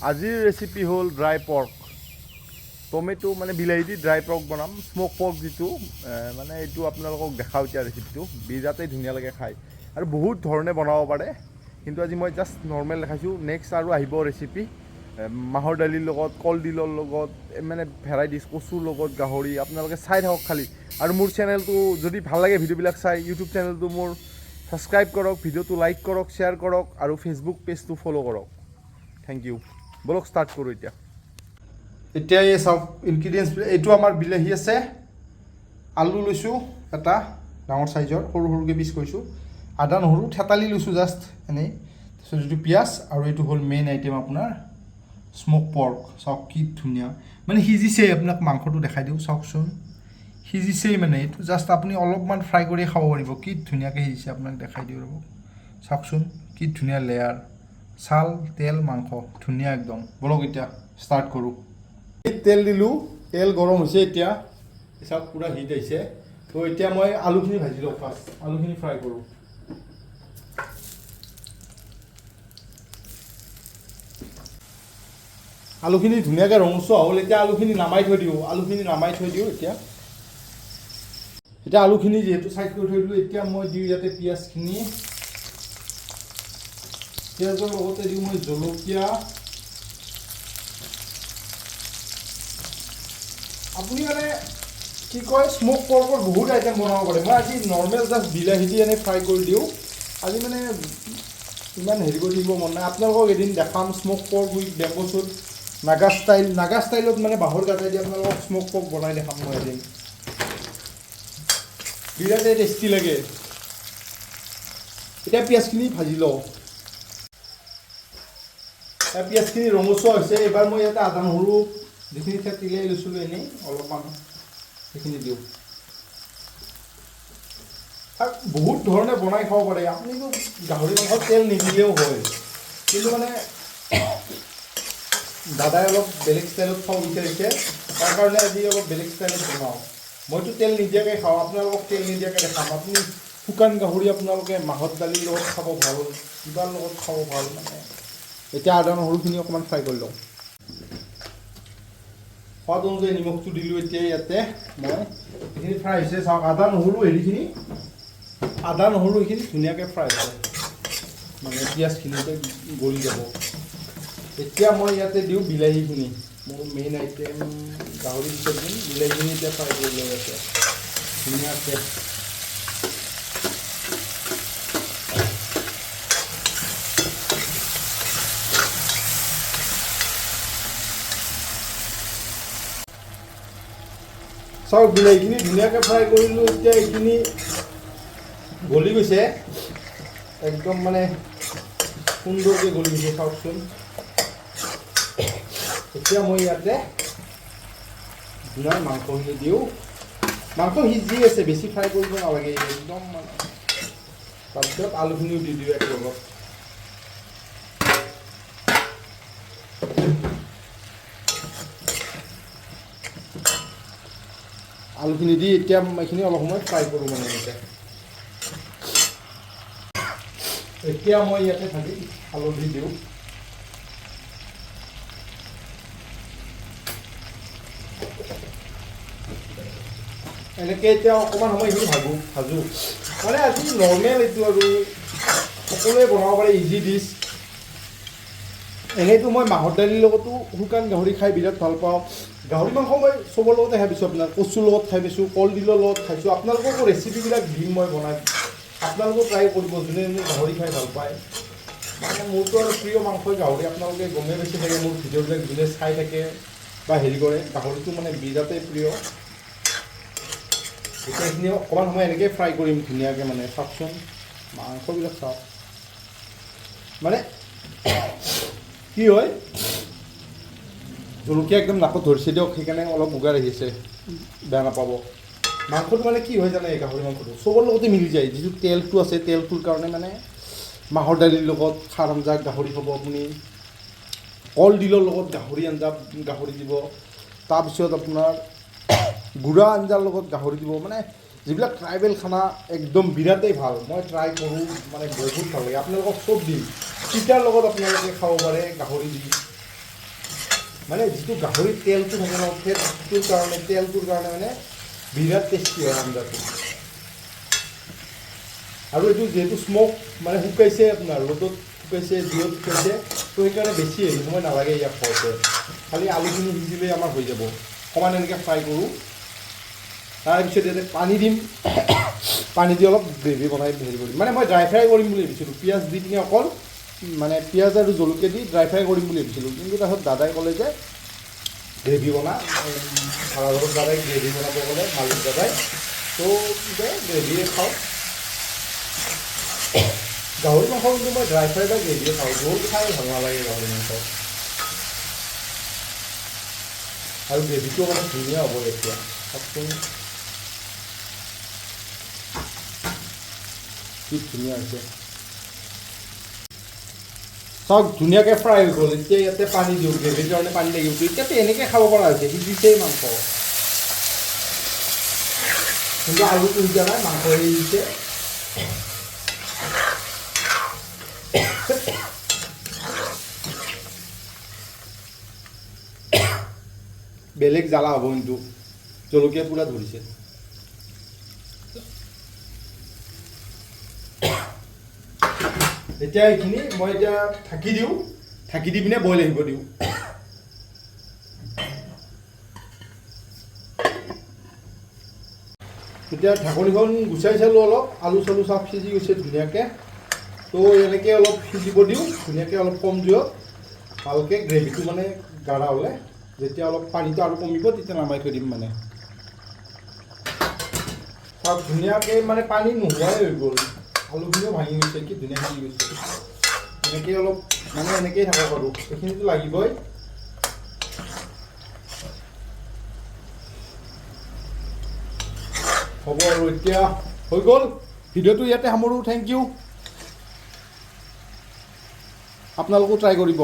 আজিৰ ৰেচিপি হ'ল dry pork tomato মানে বিলাহী দি ড্ৰাই পৰ্ক বনাম স্মোক পৰ্ক যিটো মানে এইটো আপোনালোকক দেখাওঁ এতিয়া ৰেচিপিটো বিৰাটেই ধুনীয়া লাগে খাই আৰু বহুত ধৰণে বনাব পাৰে কিন্তু আজি মই জাষ্ট নৰ্মেল দেখাইছোঁ নেক্সট আৰু আহিব ৰেচিপি মাহৰ দালিৰ লগত কলডিলৰ লগত মানে ভেৰাইটিজ কচুৰ লগত গাহৰি আপোনালোকে চাই থাকক খালি আৰু মোৰ চেনেলটো যদি ভাল লাগে ভিডিঅ'বিলাক চাই ইউটিউব চেনেলটো মোৰ ছাবস্ক্ৰাইব কৰক ভিডিঅ'টো লাইক কৰক শ্বেয়াৰ কৰক আৰু ফেচবুক পেজটো ফ'ল' কৰক থেংক ইউ বলক ষ্টাৰ্ট কৰোঁ এতিয়া এই চাওক ইনগ্ৰিডিয়েণ্টছ এইটো আমাৰ বিলাহী আছে আলু লৈছোঁ এটা ডাঙৰ চাইজৰ সৰু সৰুকৈ পিচ কৰিছোঁ আদা নহৰু থেতালি লৈছোঁ জাষ্ট এনেই তাৰপিছত যিটো পিঁয়াজ আৰু এইটো হ'ল মেইন আইটেম আপোনাৰ স্মোক পৰ্ক চাওক কি ধুনীয়া মানে সিজিছেই আপোনাক মাংসটো দেখাই দিওঁ চাওকচোন সিজিছেই মানে এইটো জাষ্ট আপুনি অলপমান ফ্ৰাই কৰি খাব পাৰিব কি ধুনীয়াকৈ সিজিছে আপোনাক দেখাই দিওঁ ৰ'ব চাওকচোন কি ধুনীয়া লেয়াৰ ছাল তেল মাংস ধুনীয়া একদম বলক এতিয়া ষ্টাৰ্ট কৰোঁ তেল দিলোঁ তেল গৰম হৈছে এতিয়া চাওক পূৰা হিট আহিছে তো এতিয়া মই আলুখিনি ভাজি লওঁ ফাৰ্ষ্ট আলুখিনি ফ্ৰাই কৰোঁ আলুখিনি ধুনীয়াকৈ ৰঙচুৱা হ'ল এতিয়া আলুখিনি নামাই থৈ দিওঁ এতিয়া আলুখিনি যিহেতু চাইড কৰি থৈ দিলোঁ এতিয়া মই দিওঁ ইয়াতে পিঁয়াজখিনি পিঁয়াজৰ লগতে দিওঁ মই জলকীয়া আপুনি মানে কি কয় স্মোক পৰ্কৰ বহুত আইটেম বনাব পাৰে মই আজি নৰ্মেল জাষ্ট বিলাহী দি এনেই ফ্ৰাই কৰি দিওঁ আজি মানে ইমান হেৰি কৰি দিব মন নাই আপোনালোকক এদিন দেখাম স্মোক পৰ্ক উইথ বেম্বো চুট নাগা ষ্টাইলত মানে বাঁহৰ কাটাই দি আপোনালোকক স্মোক পৰ্ক বনাই দেখাম মই এদিন বিৰাটেই টেষ্টি লাগে এতিয়া পিঁয়াজখিনি ভাজি লওঁ পিঁয়াজখিনি ৰঙচুৱা হৈছে এইবাৰ মই ইয়াতে আদা নহৰু যিখিনি তিয়াই লৈছিলোঁ এনেই অলপমান সেইখিনি দিওঁ বহুত ধৰণে বনাই খাব পাৰে আপুনিতো গাহৰি মাংসত তেল নিদিলেও হয় কিন্তু মানে দাদাই অলপ বেলেগ ষ্টাইলত খাব বিচাৰিছে তাৰ কাৰণে আজি অলপ বেলেগ ষ্টাইলত বনাওঁ মইতো তেল নিদিয়াকৈ খাওঁ আপোনালোকক তেল নিদিয়াকৈ দেখাম আপুনি শুকান গাহৰি আপোনালোকে মাহৰ দালিৰ লগত খাব ভাল কিবাৰ লগত খাব ভাল মানে এতিয়া আদা নহৰুখিনি অকণমান ফ্ৰাই কৰি লওঁ সোৱাদ অনুযায়ী নিমখটো দিলোঁ এতিয়া ইয়াতে মই এইখিনি ফ্ৰাই হৈছে চাওক আদা নহৰু এইখিনি ধুনীয়াকৈ ফ্ৰাই হৈছে মানে পিঁয়াজখিনিতে গলি যাব এতিয়া মই ইয়াতে দিওঁ বিলাহীখিনি মোৰ মেইন আইটেম গাহৰি পিছত দিম বিলাহীখিনি এতিয়া ফ্ৰাই কৰি লৈ আছে ধুনীয়াকৈ চাওক বিলাহীখিনি ধুনীয়াকৈ ফ্ৰাই কৰিলোঁ এতিয়া এইখিনি গলি গৈছে একদম মানে সুন্দৰকৈ গলি গৈছে চাওকচোন এতিয়া মই ইয়াতে ধুনীয়া মাংসখিনি দিওঁ মাংস সিজি আছে বেছি ফ্ৰাই কৰিব নালাগে একদম মানে তাৰপিছত আলুখিনিও দি দিওঁ একেলগত আলুখিনি দি এতিয়া এইখিনি অলপ সময় ফ্ৰাই কৰোঁ মানে এতিয়া মই ইয়াতে থাকি হালধি দিওঁ এনেকৈ এতিয়া অকণমান সময় এইখিনি ভাজোঁ মানে আজি নৰ্মেল এইটো আৰু সকলোৱে বনাব পাৰে ইজি ডিছ এনেইতো মই মাহৰ দালিৰ লগতো শুকান গাহৰি খাই বিৰাট ভাল পাওঁ গাহৰি মাংস মই চবৰ লগতে খাই পাইছোঁ আপোনাৰ কচুৰ লগত খাই পাইছোঁ কলডিলৰ লগত খাইছোঁ আপোনালোককো ৰেচিপিবিলাক দিম মই বনাই আপোনালোকেও ট্ৰাই কৰিব যোনে যোনে গাহৰি খাই ভাল পায় মানে মোৰতো আৰু প্ৰিয় মাংসই গাহৰি আপোনালোকে গমেই পাইছে থাকে মোৰ ভিডিঅ'বিলাক যোনে চাই থাকে বা হেৰি কৰে গাহৰিটো মানে বিৰাটেই প্ৰিয় এতিয়া এইখিনি অকণমান সময় এনেকৈ ফ্ৰাই কৰিম ধুনীয়াকৈ মানে চাওকচোন মাংসবিলাক চাওক মানে কি হয় জলকীয়া একদম নাকত ধৰিছে দিয়ক সেইকাৰণে অলপ উগাৰ আহিছে বেয়া নাপাব মাংসটো মানে কি হয় জানে গাহৰি মাংসটো চবৰ লগতে মিলি যায় যিটো তেলটো আছে তেলটোৰ কাৰণে মানে মাহৰ দালিৰ লগত খাৰ আঞ্জা গাহৰি খাব আপুনি কলডিলৰ লগত গাহৰি আঞ্জা গাহৰি দিব তাৰপিছত আপোনাৰ গুড়া আঞ্জাৰ লগত গাহৰি দিব মানে যিবিলাক ট্ৰাইবেল খানা একদম বিৰাটেই ভাল মই ট্ৰাই কৰোঁ মানে বহুত ভাল লাগে আপোনালোকক চব দিম চিকাৰ লগত আপোনালোকে খাব পাৰে গাহৰি দি মানে যিটো গাহৰিৰ তেলটো থাকে ন তেলটোৰ কাৰণে মানে বিৰাট টেষ্টি হয় আঞ্জাটো। আৰু এইটো যিহেতু স্মক মানে শুকাইছে আপোনাৰ ৰ'দত শুকাইছে জুইত শুকাইছে তো সেইকাৰণে বেছি হেৰি সময় নালাগে ইয়াক খাওঁতে। খালি আলুখিনি সিজিলেই আমাৰ হৈ যাব। অকণমান এনেকৈ ফ্ৰাই কৰোঁ, তাৰপিছত ইয়াতে পানী দিম, পানী দি অলপ গ্ৰেভি বনাই হেৰি কৰিম। মানে মই ড্ৰাই ফ্ৰাই কৰিম বুলি ভাবিছিলোঁ, পিঁয়াজ দি পিনে অকল মানে পিঁয়াজ আৰু জলকীয়া দি ড্ৰাই ফ্ৰাই কৰিম বুলি ভাবিছিলোঁ, কিন্তু তাৰপিছত দাদাই ক'লে যে গ্ৰেভি বনা, ভাড়াঘৰত দাদাই গ্ৰেভি বনাব ক'লে, মালিক দাদাই। তো যে গ্ৰেভিয়ে খাওঁ। গাহৰি মাংস কিন্তু মই ড্ৰাই ফ্ৰাই বা গ্ৰেভিয়ে খাওঁ, জোল খাই ভাল নালাগে গাহৰি মাংস। আৰু গ্ৰেভিটো মানে ধুনীয়া হ'ব এতিয়া চাওকচোন, কি ধুনীয়া হৈছে। চাওক ধুনীয়াকৈ ফ্ৰাই হৈ গ'ল। এতিয়া ইয়াতে পানী দিওঁ, গ্ৰেভিৰ কাৰণে পানী লাগিব। এতিয়াতো এনেকৈ খাব পৰা হৈছে, সিজিছেই মাংস, কিন্তু আলুটো সিজা নাই, মাংস সিজিছে। বেলেগ জ্বালা হ'ব, কিন্তু জলকীয়া পুৰা ধৰিছে। এতিয়া এইখিনি মই এতিয়া ঢাকি দিওঁ, ঢাকি দি পিনে বইল আহিব দিওঁ। এতিয়া ঢাকনিখন গুচাই চালোঁ, অলপ আলু চালু চাপ সিজি গৈছে ধুনীয়াকৈ। তো এনেকৈ অলপ সিজিব দিওঁ ধুনীয়াকৈ, অলপ কম জুইত ভালকৈ গ্ৰেভিটো মানে গাঢ়া হ'লে, যেতিয়া অলপ পানীটো আৰু কমিব তেতিয়া নমাই থৈ দিম। মানে চাওক ধুনীয়াকৈ মানে পানী নোহোৱাই হৈ গ'ল, আলুখিনিও ভাঙি গৈছে, কি ধুনীয়া সিজি গৈছে। এনেকৈ অলপ মানে এনেকৈয়ে থাকক আৰু, এইখিনিতো লাগিবই। হ'ব আৰু এতিয়া হৈ গ'ল। ভিডিঅ'টো ইয়াতে সামৰোঁ। থেংক ইউ, আপোনালোকেও ট্ৰাই কৰিব।